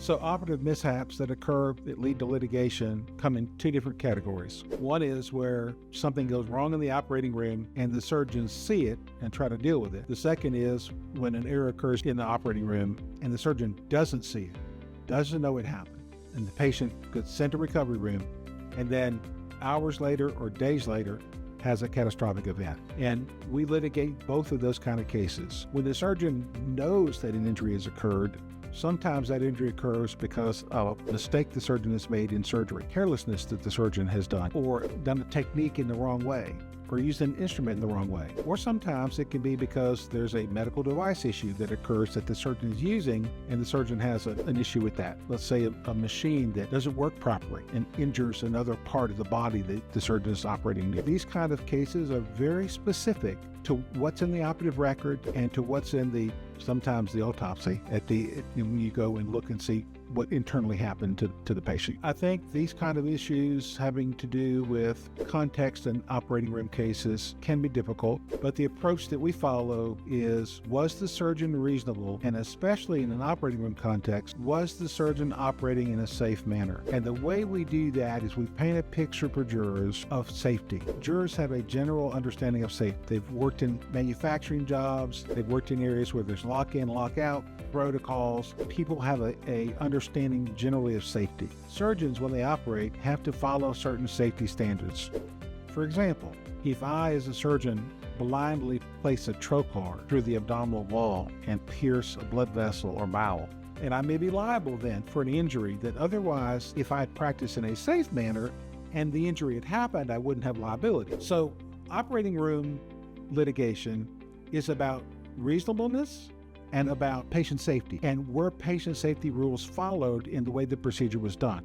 So operative mishaps that occur that lead to litigation come in two different categories. One is where something goes wrong in the operating room and the surgeons see it and try to deal with it. The second is when an error occurs in the operating room and the surgeon doesn't see it, doesn't know it happened, and the patient gets sent to recovery room and then hours later or days later has a catastrophic event. And we litigate both of those kind of cases. When the surgeon knows that an injury has occurred, sometimes that injury occurs because of a mistake the surgeon has made in surgery, carelessness that the surgeon has done, or done a technique in the wrong way, or used an instrument in the wrong way. Or sometimes it can be because there's a medical device issue that occurs that the surgeon is using and the surgeon has an issue with that. Let's say a machine that doesn't work properly and injures another part of the body that the surgeon is operating near. These kind of cases are very specific to what's in the operative record and to what's in sometimes the autopsy when you go and look and see what internally happened to the patient. I think these kind of issues having to do with context and operating room cases can be difficult, but the approach that we follow was the surgeon reasonable? And especially in an operating room context, was the surgeon operating in a safe manner? And the way we do that is we paint a picture for jurors of safety. Jurors have a general understanding of safety. They've worked in manufacturing jobs, they've worked in areas where there's lock-in, lock-out protocols. People have a understanding generally of safety. Surgeons, when they operate, have to follow certain safety standards. For example, if I, as a surgeon, blindly place a trocar through the abdominal wall and pierce a blood vessel or bowel, and I may be liable then for an injury that otherwise, if I had practiced in a safe manner and the injury had happened, I wouldn't have liability. So operating room litigation is about reasonableness and about patient safety, and were patient safety rules followed in the way the procedure was done.